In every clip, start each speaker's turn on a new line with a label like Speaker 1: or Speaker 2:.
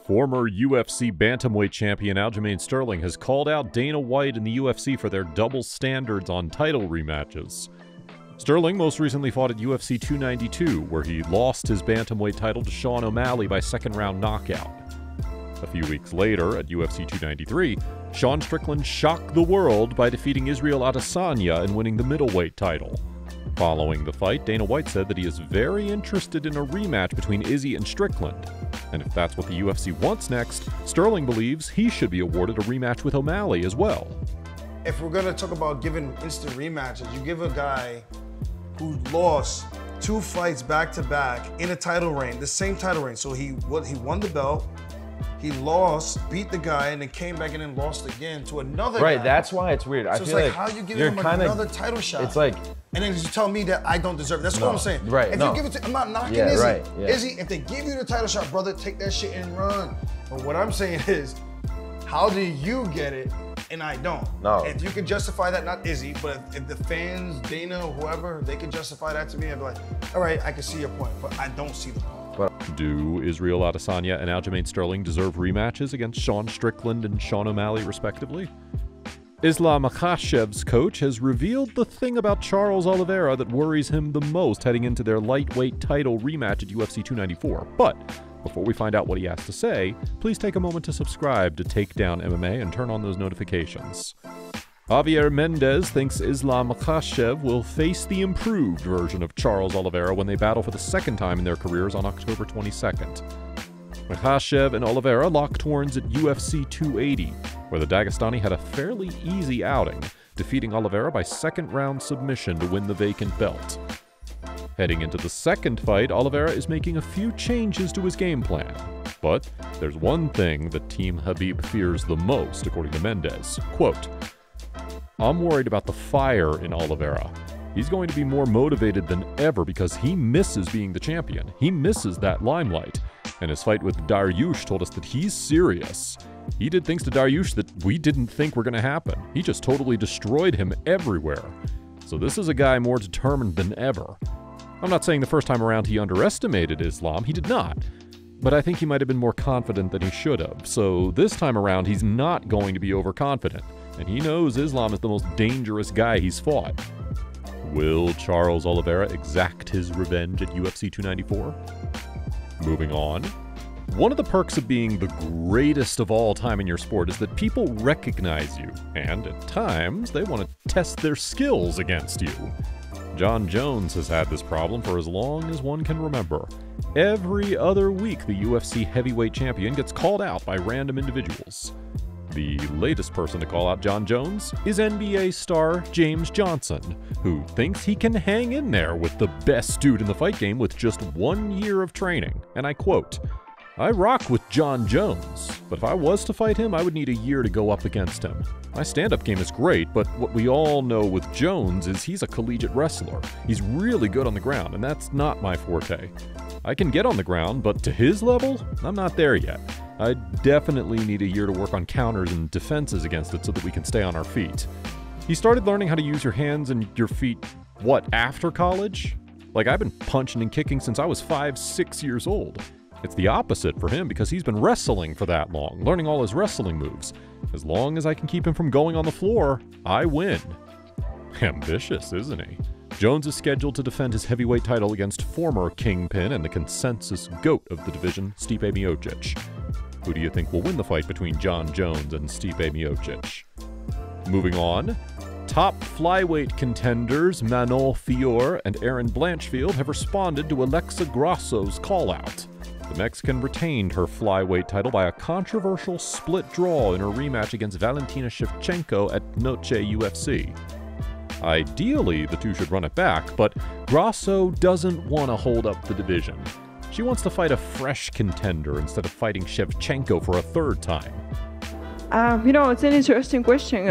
Speaker 1: Former UFC bantamweight champion Aljamain Sterling has called out Dana White and the UFC for their double standards on title rematches. Sterling most recently fought at UFC 292, where he lost his bantamweight title to Sean O'Malley by second-round knockout. A few weeks later, at UFC 293, Sean Strickland shocked the world by defeating Israel Adesanya and winning the middleweight title. Following the fight, Dana White said that he is very interested in a rematch between Izzy and Strickland. And if that's what the UFC wants next, Sterling believes he should be awarded a rematch with O'Malley as well.
Speaker 2: If we're gonna talk about giving instant rematches, you give a guy who lost 2 fights back-to-back in a title reign, the same title reign. So he won the belt, he lost, beat the guy, and then came back and then lost again to another guy.
Speaker 3: Right, that's why it's weird.
Speaker 2: So
Speaker 3: I
Speaker 2: it's
Speaker 3: feel
Speaker 2: like, how you giving him another title shot?
Speaker 3: It's like,
Speaker 2: and then you tell me that I don't deserve it. That's what I'm saying.
Speaker 3: Right,
Speaker 2: if you give it to, I'm not knocking Izzy.
Speaker 3: Right, yeah.
Speaker 2: Izzy, if they give you the title shot, brother, take that shit and run. But what I'm saying is, how do you get it and I don't?
Speaker 3: No.
Speaker 2: If you can justify that, not Izzy, but if the fans, Dana, whoever, they can justify that to me, I'd be like, all right, I can see your point, but I don't see the point.
Speaker 1: Do Israel Adesanya and Aljamain Sterling deserve rematches against Sean Strickland and Sean O'Malley, respectively? Islam Makhachev's coach has revealed the thing about Charles Oliveira that worries him the most heading into their lightweight title rematch at UFC 294. But before we find out what he has to say, please take a moment to subscribe to Takedown MMA and turn on those notifications. Javier Mendez thinks Islam Makhachev will face the improved version of Charles Oliveira when they battle for the second time in their careers on October 22nd. Makhachev and Oliveira locked horns at UFC 280, where the Dagestani had a fairly easy outing, defeating Oliveira by second-round submission to win the vacant belt. Heading into the second fight, Oliveira is making a few changes to his game plan. But there's one thing that Team Habib fears the most, according to Mendez. Quote, "I'm worried about the fire in Oliveira. He's going to be more motivated than ever because he misses being the champion. He misses that limelight. And his fight with Dariush told us that he's serious. He did things to Dariush that we didn't think were going to happen. He just totally destroyed him everywhere. So this is a guy more determined than ever. I'm not saying the first time around he underestimated Islam. He did not. But I think he might have been more confident than he should have. So this time around, he's not going to be overconfident. And he knows Islam is the most dangerous guy he's fought. Will Charles Oliveira exact his revenge at UFC 294? Moving on. One of the perks of being the greatest of all time in your sport is that people recognize you, and at times they want to test their skills against you. Jon Jones has had this problem for as long as one can remember. Every other week, the UFC heavyweight champion gets called out by random individuals. The latest person to call out Jon Jones is NBA star James Johnson, who thinks he can hang in there with the best dude in the fight game with just 1 year of training. And I quote, "I rock with Jon Jones, but if I was to fight him, I would need a year to go up against him. My stand-up game is great, but what we all know with Jones is he's a collegiate wrestler. He's really good on the ground, and that's not my forte. I can get on the ground, but to his level, I'm not there yet. I definitely need a year to work on counters and defenses against it so that we can stay on our feet." He started learning how to use your hands and your feet, what, after college? Like, I've been punching and kicking since I was 5, 6 years old. It's the opposite for him because he's been wrestling for that long, learning all his wrestling moves. As long as I can keep him from going on the floor, I win. Ambitious, isn't he? Jones is scheduled to defend his heavyweight title against former Kingpin and the consensus GOAT of the division, Stipe Miocic. Who do you think will win the fight between Jon Jones and Stipe Miocic? Moving on, top flyweight contenders Manon Fiorot and Erin Blanchfield have responded to Alexa Grasso's call-out. The Mexican retained her flyweight title by a controversial split draw in her rematch against Valentina Shevchenko at Noche UFC. Ideally, the two should run it back, but Grasso doesn't want to hold up the division. She wants to fight a fresh contender instead of fighting Shevchenko for a third time.
Speaker 4: It's an interesting question.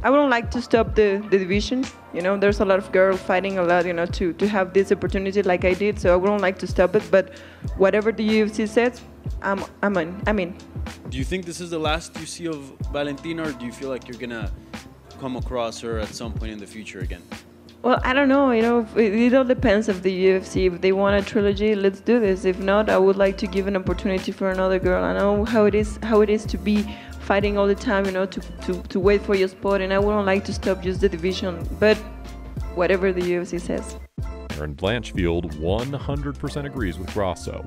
Speaker 4: I wouldn't like to stop the division. There's a lot of girls fighting a lot, to have this opportunity like I did, so I wouldn't like to stop it, but whatever the UFC says, I'm in.
Speaker 5: Do you think this is the last you see of Valentina, or do you feel like you're gonna come across her at some point in the future again?
Speaker 4: Well, I don't know. It all depends of the UFC. If they want a trilogy, let's do this. If not, I would like to give an opportunity for another girl. I know how it is to be fighting all the time, to wait for your spot, and I wouldn't like to stop just the division. But whatever the UFC says.
Speaker 1: Erin Blanchfield 100% agrees with Grasso.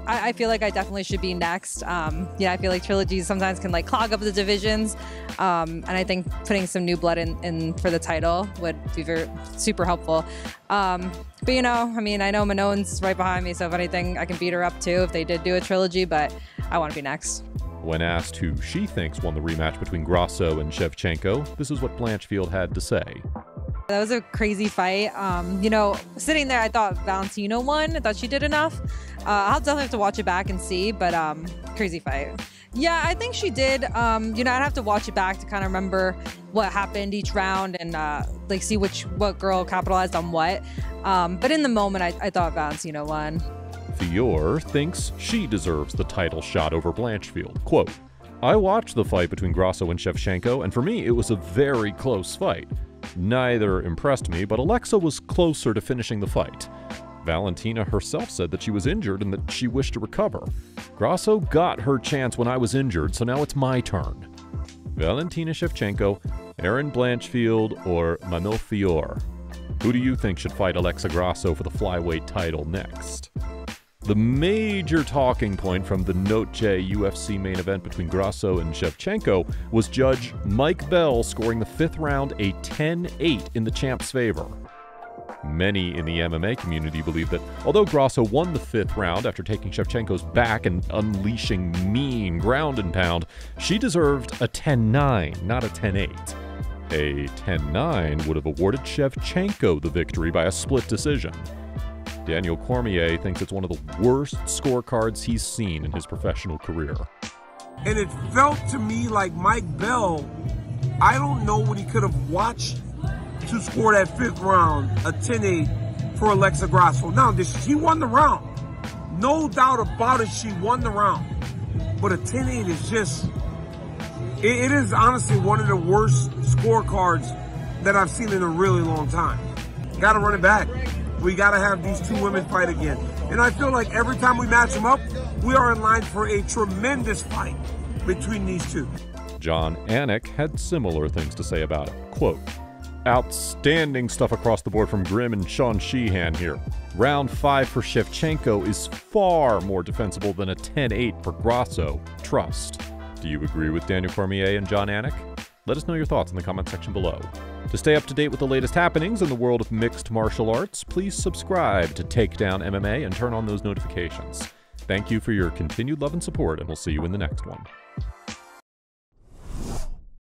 Speaker 3: I feel like I definitely should be next. I feel like trilogies sometimes can clog up the divisions, and I think putting some new blood in for the title would be super helpful. But I know Manon's right behind me, so if anything, I can beat her up too if they did do a trilogy. But I want to be next.
Speaker 1: When asked who she thinks won the rematch between Grasso and Shevchenko, this is what Blanchfield had to say.
Speaker 3: That was a crazy fight. Sitting there, I thought Valentina won. I thought she did enough. I'll definitely have to watch it back and see, but crazy fight. Yeah, I think she did. I'd have to watch it back to kind of remember what happened each round and see what girl capitalized on what. But in the moment, I thought Valentina won.
Speaker 1: Fior thinks she deserves the title shot over Blanchfield. Quote, I watched the fight between Grasso and Shevchenko, and for me, it was a very close fight. Neither impressed me, but Alexa was closer to finishing the fight. Valentina herself said that she was injured and that she wished to recover. Grasso got her chance when I was injured, so now it's my turn. Valentina Shevchenko, Erin Blanchfield, or Manon Fior? Who do you think should fight Alexa Grasso for the flyweight title next? The major talking point from the Noche UFC main event between Grasso and Shevchenko was Judge Mike Bell scoring the 5th round a 10-8 in the champ's favor. Many in the MMA community believe that although Grasso won the 5th round after taking Shevchenko's back and unleashing mean ground and pound, she deserved a 10-9, not a 10-8. A 10-9 would have awarded Shevchenko the victory by a split decision. Daniel Cormier thinks it's one of the worst scorecards he's seen in his professional career.
Speaker 6: And it felt to me like Mike Bell, I don't know what he could have watched to score that 5th round, a 10-8 for Alexa Grasso. Now, she won the round. No doubt about it, she won the round. But a 10-8 is just, it is honestly one of the worst scorecards that I've seen in a really long time. Got to run it back. We got to have these two women fight again. And I feel like every time we match them up, we are in line for a tremendous fight between these two.
Speaker 1: Jon Anik had similar things to say about it. Quote, outstanding stuff across the board from Grimm and Sean Sheehan here. Round 5 for Shevchenko is far more defensible than a 10-8 for Grasso. Trust. Do you agree with Daniel Cormier and Jon Anik? Let us know your thoughts in the comment section below. To stay up to date with the latest happenings in the world of mixed martial arts, please subscribe to Takedown MMA and turn on those notifications. Thank you for your continued love and support, and we'll see you in the next one.